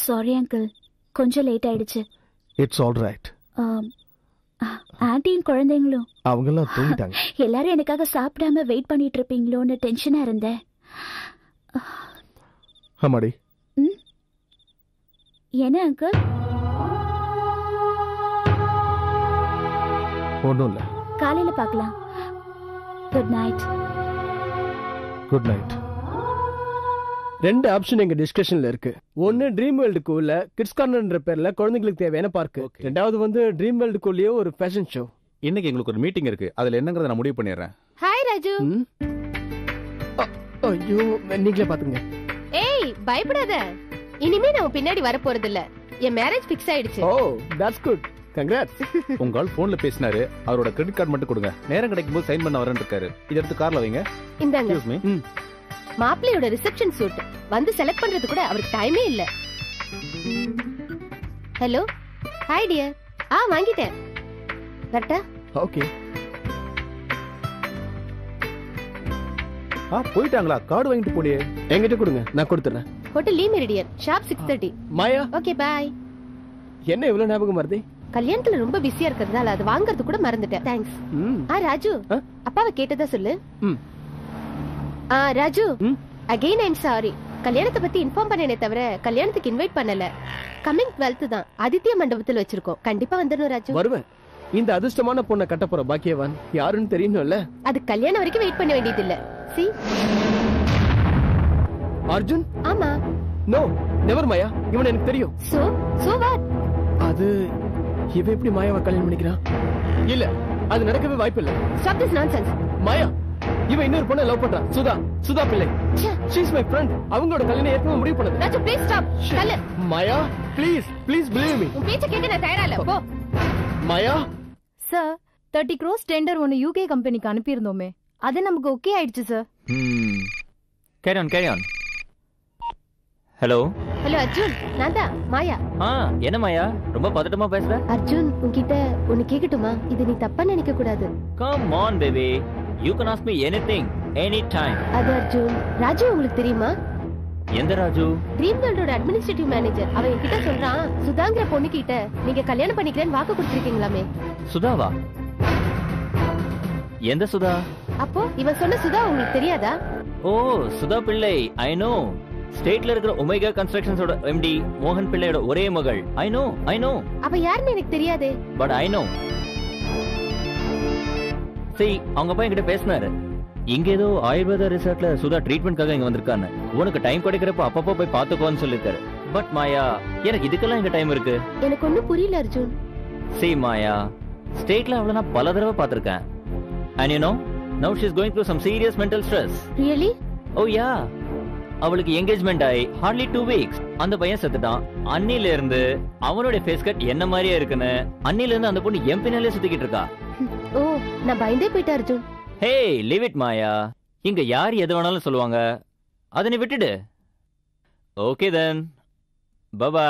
Sorry uncle, கொஞ்சம் late ஆயிடுச்சு. It's all right. ஆன்ட்டியும் குழந்தைங்களும் அவங்கெல்லாம் தூங்கிட்டாங்க. எல்லாரும் எனக்காக சாப்பிடாம வெயிட் பண்ணிட்டு இருப்பீங்களோன்னு டென்ஷனா இருந்தேன். ஆமாடி. என்ன அங்கிள்? ஒன்றும் இல்லை. காலையில பார்க்கலாம். Good night. Good night. ரெண்டு ஆப்ஷன் எங்க டிஸ்கஷன்ல இருக்கு. ஒன்னு ட்ரீம் வேர்ல்டுக்குள்ள கிட்ஸ் கார்னர்ன்ற பேர்ல குழந்தைகளுக்கு தேவையான பார்க். ரெண்டாவது வந்து ட்ரீம் வேர்ல்டுக்குள்ளேயே ஒரு ஃபேஷன் ஷோ. இன்னைக்கு எங்களுக்கு ஒரு மீட்டிங் இருக்கு, அதுல என்னங்கறத நான் முடிவு பண்ணிடுறேன். ஹாய் ராஜு. ஐயோ, நீங்களே பாத்துங்க. ஏய் பயப்படாத, இனிமே நான் பின்னாடி வர போறது இல்ல. என் மேரேஜ் ஃபிக்ஸ் ஆயிடுச்சு. Oh that's good, congrats. உங்க ஆள் போன்ல பேசினாரு, அவரோட கிரெடிட் கார்டு மட்டும் கொடுங்க, நேரம் கிடைக்கும் போது சைன் பண்ண வரேன்னு இருக்காரு. இத எடுத்து கார்ல வைங்க. இந்தாங்க. Excuse me. மாப்பிள்ளையோட ரிசப்ஷன் சூட் வந்து செலக்ட் பண்றது கூட அவருக்கு டைமே இல்ல. Hello, hi dear. வாங்கிட்டேன். வரட்டா? ஓகே. போயிட்டாங்களா? கார்டு வாங்கிட்டு போடியே. என்கிட்ட கொடுங்க, நான் கொடுத்துறேன். Hotel Le Meridien, sharp 6:30. Maya. Okay bye. என்ன இவ்வளவு ஞாபகம் வருது? கல்யாணத்துல ரொம்ப பிஸியா இருக்கிறதால அது வாங்குறது கூட மறந்துட்டேன். தேங்க்ஸ். ராஜு, அப்பாவை கேட்டதா சொல்லு. Raju, again I'm sorry. கல்யாணத்தை பத்தி இன்ஃபார்ம் பண்ணனே தவிர கல்யாணத்துக்கு இன்வைட் பண்ணல. கமிங் 12th தான் ஆதித்ய மண்டபத்தில் வச்சிருக்கோம். கண்டிப்பா வந்துடணும் ராஜு. வருவேன். இந்த அதிர்ஷ்டமான பொண்ணை கட்ட போற பாக்கியவான் யாருன்னு தெரியணும்ல. அது கல்யாணம் வரைக்கும் வெயிட் பண்ண வேண்டியது இல்ல. சி அர்ஜுன். ஆமா. நோ நெவர் மாயா, இவன் எனக்கு தெரியும். So what? அது இவ எப்படி மாயாவை கல்யாணம் பண்ணிக்கிறான்? இல்ல, அது நடக்கவே வாய்ப்பு இல்ல. Stop this nonsense. மாயா, இவன் இன்னொரு பொண்ணை லவ் பண்றான். சுதா பிள்ளை. she is my friend. அவங்களோட கல்யாணம் ஏற்கனவே முடிவு பண்ணது. Raju please stop. கல்ல மாயா, ப்ளீஸ் believe me. உன் பேச்ச கேட்க நான் தயாரா இல்ல. போ. மாயா. சார், 30 crores டெண்டர் ஒன்னு யூகே கம்பெனிக்கு அனுப்பியிருந்தோமே, அது நமக்கு ஓகே ஆயிடுச்சு sir. Carry on. Hello Arjun, நான் தான் மாயா. என்ன மாயா ரொம்ப பதட்டமா பேசுற? அர்ஜுன், உன்கிட்ட ஒன்னு கேக்கட்டுமா? இது நீ தப்பா நினைக்க கூடாது. Come on baby, you can ask me anything any time. அது அர்ஜுன், ராஜு உங்களுக்கு தெரியுமா? எந்த ராஜு? ட்ரீம் வேர்ல்டோட அட்மினிஸ்ட்ரேட்டிவ் மேனேஜர். அவன் என்கிட்ட சொல்றான், சுதாங்கிற பொண்ணு கிட்ட நீங்க கல்யாணம் பண்ணிக்கிறேன்னு வாக்கு கொடுத்திருக்கீங்களாமே. சுதாவா? எந்த சுதா? அப்போ இவன் சொன்ன சுதா உங்களுக்கு தெரியாதா? ஓ, சுதா பிள்ளை. I know. ஸ்டேட்ல இருக்கிற ஒமேகா கன்ஸ்ட்ரக்ஷன்ஸோட எம்டி மோகன் பிள்ளையோட ஒரே மகள். I know. அவ யாருன்னு எனக்கு தெரியாதே. But I know. சரி, அவங்க அப்பா என்கிட்ட பேசினாரு. இங்க ஏதோ ஆயுர்வேத ரிசார்ட்ல சுதா ட்ரீட்மெண்ட்காக இங்க வந்திருக்கான்னு. உனக்கு டைம் கிடைக்கிறப்ப அப்பப்போ போய் பாத்துக்கோன்னு சொல்லிருக்காரு. பட் மாயா, எனக்கு இதுக்கெல்லாம் இங்க டைம் இருக்கு. எனக்கு ஒண்ணும் புரியல அர்ஜுன். சரி மாயா, ஸ்டேட்ல அவளை நான் பல தடவை பாத்திருக்கேன். And you know, now she is going through some serious mental stress. Really? Oh yeah. அவளுக்கு என்கேஜ்மெண்ட் ஆகி hardly 2 weeks அந்த பையன் செத்துட்டான். அன்னில இருந்து அவனோட ஃபேஸ் கட் என்ன மாதிரியே இருக்குன்னு அன்னில இருந்து அந்த பொண்ணு என் பின்னாலே சுத்திக்கிட்டு இருக்கா. ஓ, நான் பயந்தே போயிட்டேன் Arjun. Hey, leave it Maya. இங்க யார் எது வேணாலும் சொல்லுவாங்க, அதை நீ விட்டுடு. Okay then, bye by.